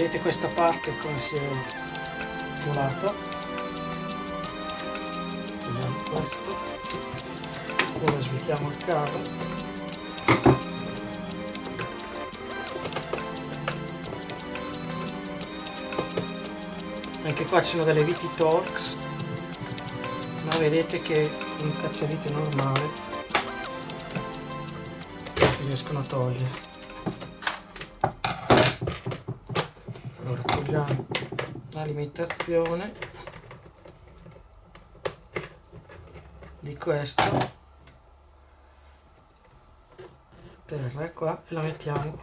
vedete questa parte come si è volata. Togliamo questo, ora svitiamo il cavo. Anche qua ci sono delle viti Torx, ma vedete che con un cacciavite normale si riescono a togliere. Allora togliamo l'alimentazione di questo, terra qua, e la mettiamo.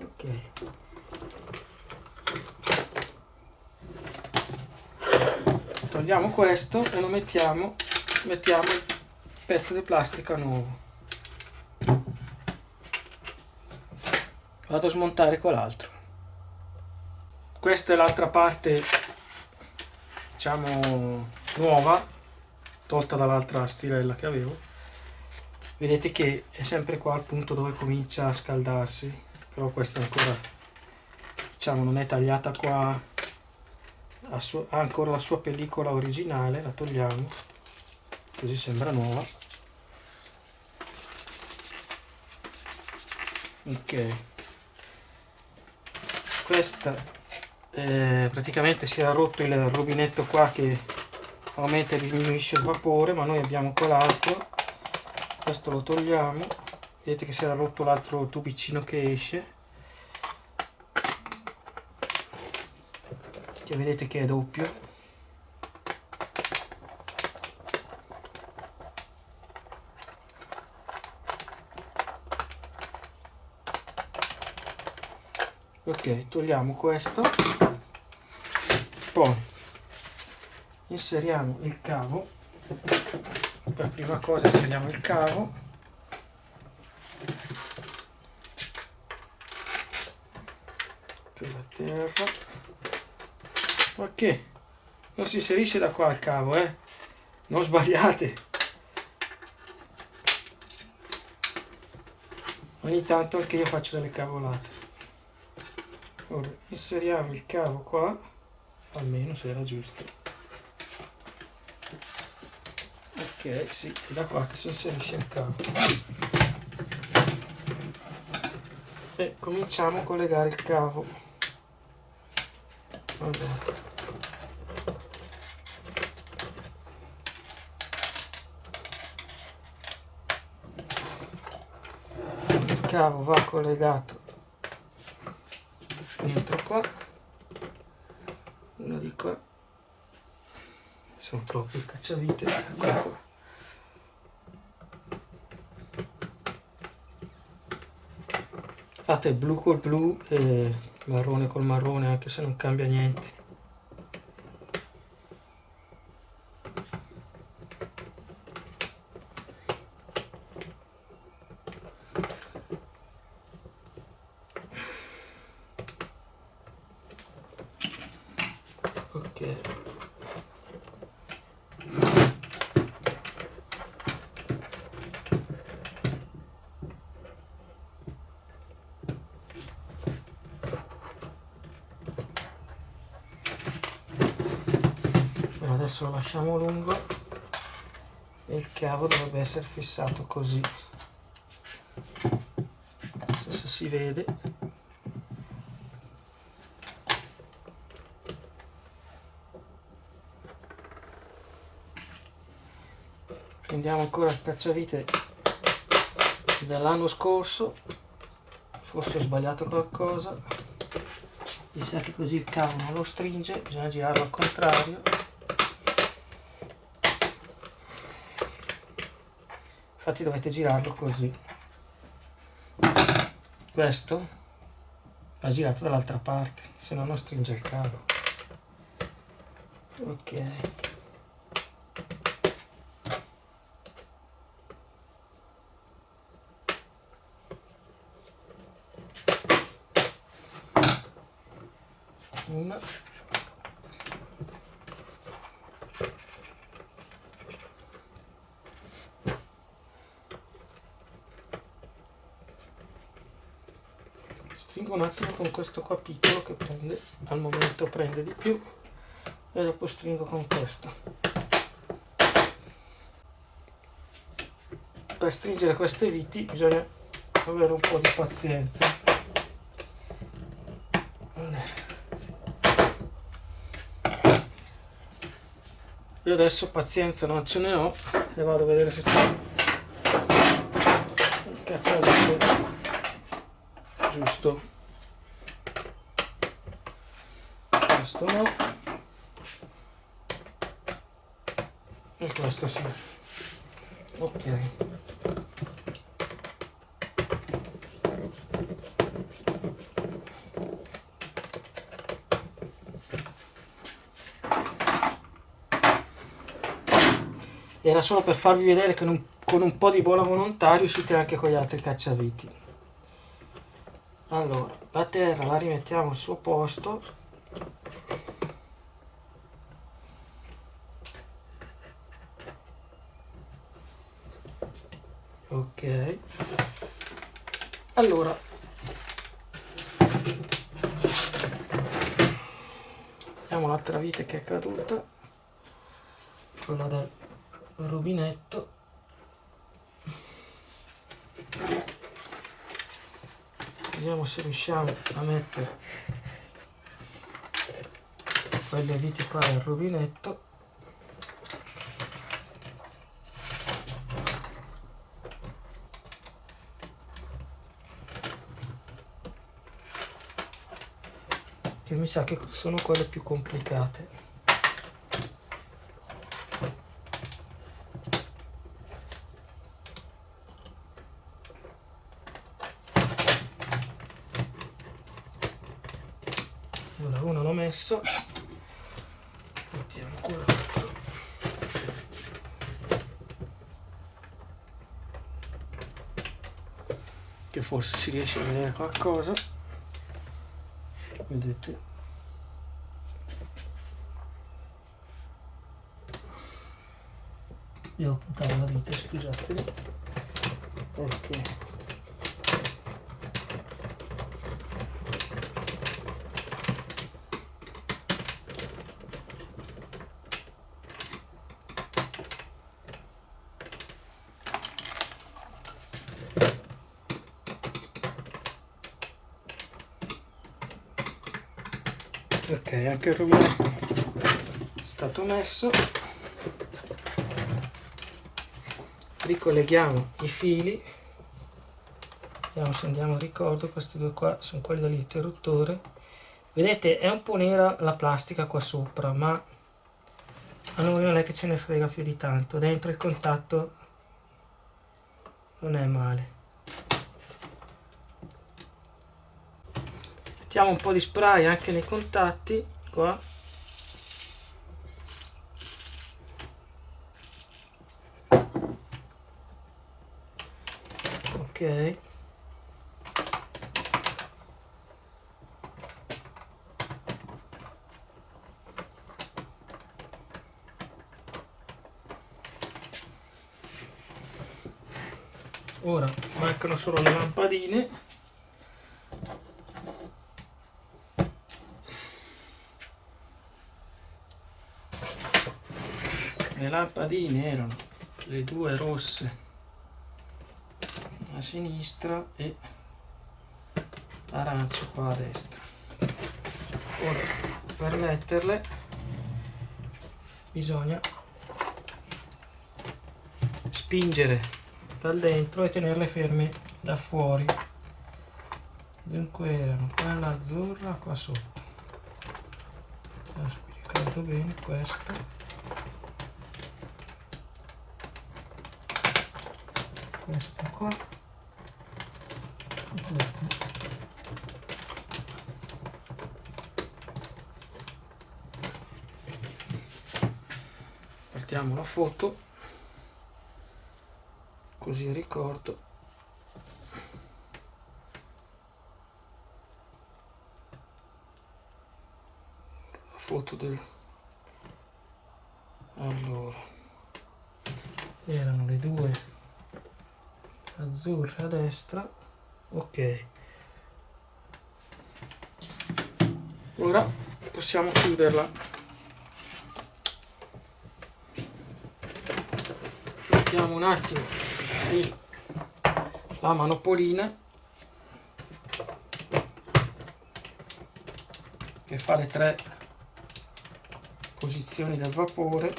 Ok. Togliamo questo e lo mettiamo il pezzo di plastica nuovo. Vado a smontare quell'altro. Questa è l'altra parte, diciamo, nuova, tolta dall'altra stirella che avevo. Vedete che è sempre qua al punto dove comincia a scaldarsi, però questa ancora, diciamo, non è tagliata qua, ha ancora la sua pellicola originale. La togliamo, così sembra nuova. Ok, questa praticamente si era rotto il rubinetto qua che aumenta e diminuisce il vapore, ma noi abbiamo quell'altro. Questo lo togliamo. Vedete che si era rotto l'altro tubicino che esce, che vedete che è doppio. Ok, togliamo questo, poi inseriamo il cavo. Per prima cosa inseriamo il cavo, sulla terra. Ok, non si inserisce da qua il cavo, non sbagliate. Ogni tanto anche io faccio delle cavolate. Ora inseriamo il cavo qua, almeno se era giusto. Ok, sì, è da qua che si inserisce il cavo. E cominciamo a collegare il cavo. Allora, il cavo va collegato dentro qua, uno di qua, sono proprio il cacciavite, qua. Fate blu col blu e marrone col marrone, anche se non cambia niente. Ok, adesso lo lasciamo lungo e il cavo dovrebbe essere fissato così, se si vede. Prendiamo ancora il cacciavite dell'anno scorso, forse ho sbagliato qualcosa, mi sa che così il cavo non lo stringe, bisogna girarlo al contrario. Infatti dovete girarlo così. Questo va girato dall'altra parte, se no non stringe il cavo. Ok. Una. Stringo stringo un attimo con questo qua piccolo che prende, al momento prende di più, e dopo stringo con questo. Per stringere queste viti bisogna avere un po' di pazienza. Io adesso pazienza non ce ne ho e vado a vedere se c'è il cacciavite giusto. Questo no, e questo sì. Ok. Era solo per farvi vedere che con un po' di buona volontà riuscite anche con gli altri cacciaviti. Allora, la terra la rimettiamo al suo posto. Ok. Allora, vediamo l'altra vite che è caduta, quella del rubinetto. Vediamo se riusciamo a mettere quelle viti qua del rubinetto. Che mi sa che sono quelle più complicate. Allora, uno l'ho messo, mettiamo quell'altro. Che forse si riesce a vedere qualcosa. Vedete? Devo puntare la vite, scusatemi. Ok. Ok, anche il rubinetto è stato messo. Ricolleghiamo i fili. Vediamo se andiamo a ricordo. Questi due qua sono quelli dell'interruttore. Vedete, è un po' nera la plastica qua sopra, ma a noi non è che ce ne frega più di tanto. Dentro il contatto non è male. Mettiamo un po' di spray anche nei contatti qua. Ok. Ora mancano solo le lampadine. Le lampadine erano le due rosse a sinistra e arancio qua a destra. Ora, per metterle bisogna spingere dal dentro e tenerle ferme da fuori. Dunque erano quella azzurra qua sotto. Adesso mi ricordo bene questa. Questa qua. E questa. Partiamo la foto, così ricordo. La foto del... Allora, erano le due azzurre a destra, ok. Ora possiamo chiuderla. Mettiamo un attimo la manopolina che fa le 3 posizioni del vapore.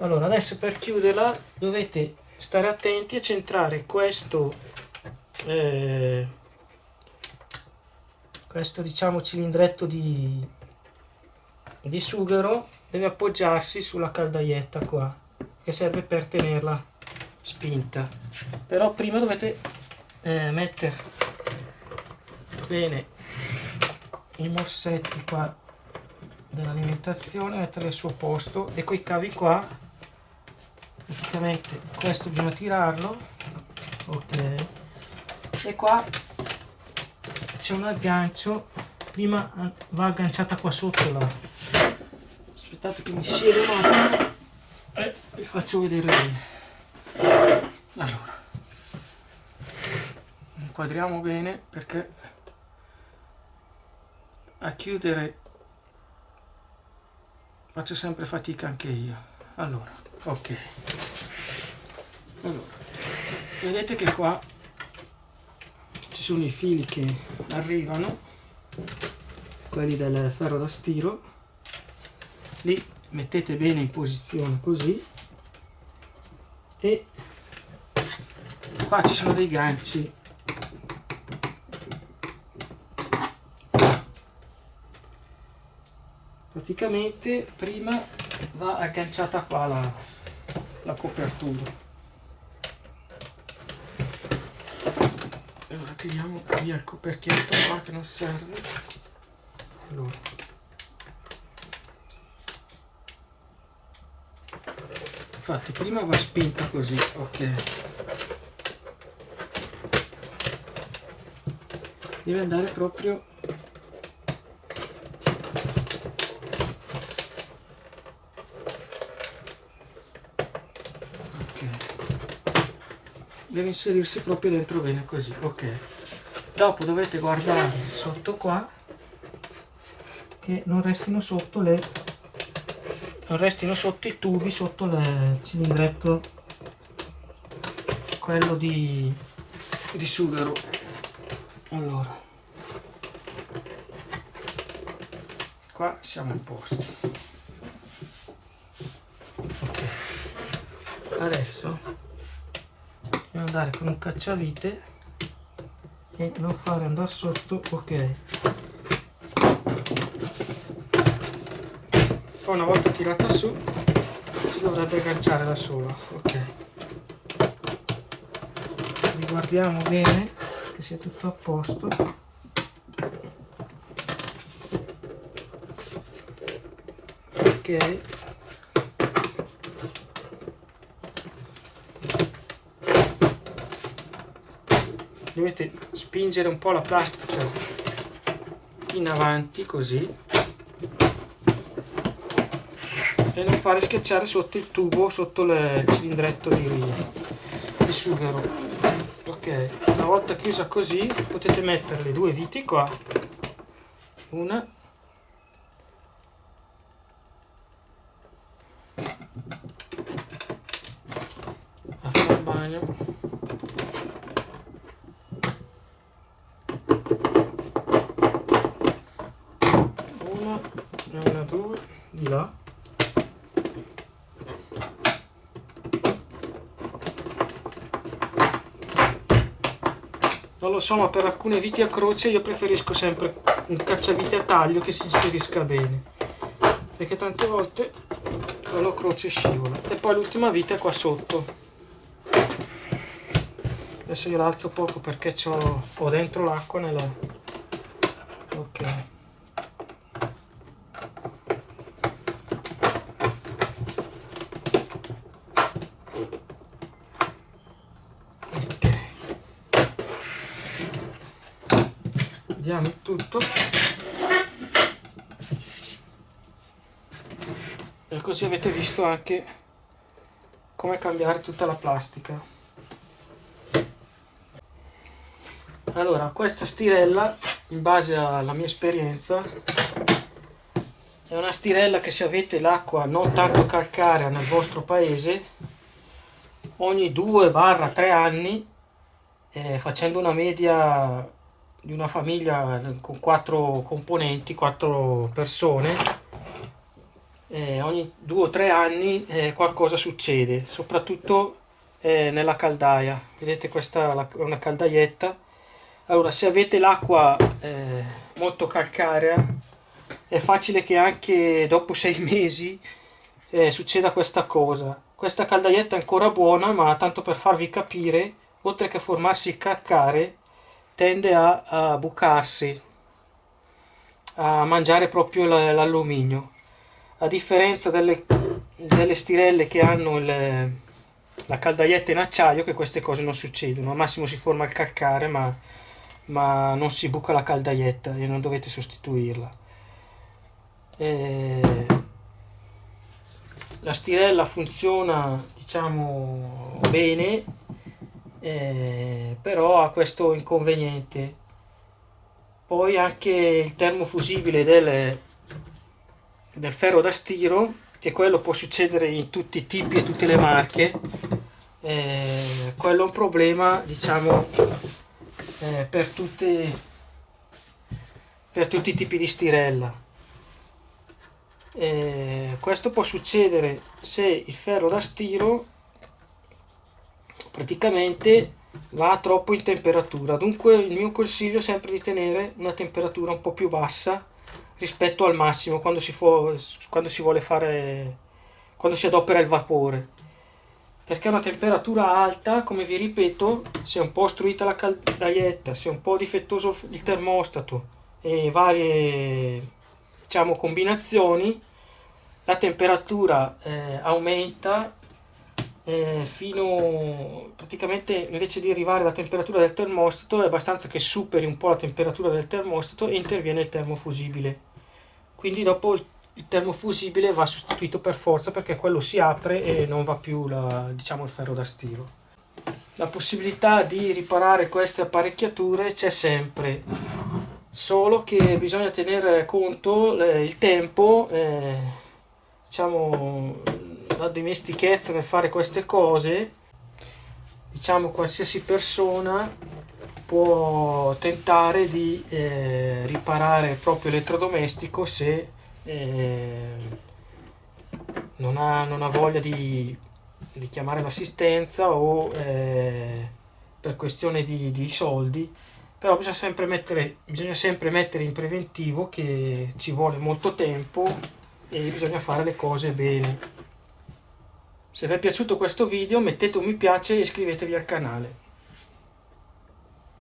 Allora adesso per chiuderla dovete stare attenti a centrare questo diciamo cilindretto di sughero, deve appoggiarsi sulla caldaietta qua, che serve per tenerla spinta. Però prima dovete mettere bene i morsetti qua dell'alimentazione, metterli al suo posto, e coi cavi qua praticamente questo bisogna tirarlo, ok, e qua c'è un aggancio, prima va agganciata qua sotto la, aspettate che mi siedo un attimo e vi faccio vedere bene. Allora inquadriamo bene, perché a chiudere faccio sempre fatica anche io. Allora, ok, allora vedete che qua ci sono i fili che arrivano, quelli del ferro da stiro, li mettete bene in posizione così, e qua ci sono dei ganci praticamente. Prima va agganciata qua la copertura. Allora tiriamo via il coperchietto qua che non serve. Allora infatti prima va spinta così, ok, deve andare proprio deve inserirsi proprio dentro bene così, ok. Dopo dovete guardare sotto qua che non restino sotto i tubi sotto il cilindretto, quello di sughero. Allora qua siamo a posto, ok. Adesso devo andare con un cacciavite e non fare andare sotto, ok. Poi una volta tirata su si dovrebbe agganciare da sola, ok. Riguardiamo bene che sia tutto a posto. Ok, dovete spingere un po' la plastica in avanti così e non fare schiacciare sotto il tubo, sotto il cilindretto di sughero, ok. Una volta chiusa così potete mettere le 2 viti qua, una a fare il bagno, una, due, di là, non lo so, ma per alcune viti a croce io preferisco sempre un cacciavite a taglio che si inserisca bene, perché tante volte quello a croce scivola. E poi l'ultima vite è qua sotto. Adesso io l'alzo poco perché ho dentro l'acqua nella, ok. Vediamo tutto, e così avete visto anche come cambiare tutta la plastica. Allora questa stirella in base alla mia esperienza, è una stirella che, se avete l'acqua non tanto calcarea nel vostro paese, ogni 2-3 anni, facendo una media di una famiglia con 4 componenti, 4 persone, ogni 2 o 3 anni qualcosa succede, soprattutto nella caldaia. Vedete, questa è una caldaietta. Allora, se avete l'acqua molto calcarea, è facile che anche dopo 6 mesi succeda questa cosa. Questa caldaietta è ancora buona, ma tanto per farvi capire, oltre che formarsi il calcare, tende a bucarsi, a mangiare proprio l'alluminio. A differenza delle stirelle che hanno la caldaietta in acciaio, che queste cose non succedono. Al massimo si forma il calcare, ma non si buca la caldaietta e non dovete sostituirla. La stirella funziona, diciamo, bene, però ha questo inconveniente. Poi anche il termofusibile del ferro da stiro, che quello può succedere in tutti i tipi e tutte le marche, quello è un problema, diciamo, per tutti i tipi di stirella. Questo può succedere se il ferro da stiro praticamente va troppo in temperatura. Dunque il mio consiglio è sempre di tenere una temperatura un po' più bassa rispetto al massimo quando si vuole fare, quando si adopera il vapore, perché una temperatura alta, come vi ripeto, se è un po' ostruita la caldaietta, se è un po' difettoso il termostato e varie, diciamo, combinazioni, la temperatura aumenta fino, praticamente, invece di arrivare alla temperatura del termostato, è abbastanza che superi un po' la temperatura del termostato e interviene il termofusibile. Quindi dopo il termofusibile va sostituito per forza, perché quello si apre e non va più diciamo, il ferro da stiro. La possibilità di riparare queste apparecchiature c'è sempre, solo che bisogna tenere conto il tempo, diciamo, la dimestichezza nel fare queste cose. Diciamo, qualsiasi persona può tentare di riparare il proprio elettrodomestico se non ha voglia di chiamare l'assistenza o per questione di soldi. Però bisogna sempre mettere in preventivo che ci vuole molto tempo e bisogna fare le cose bene. Se vi è piaciuto questo video, mettete un mi piace e iscrivetevi al canale.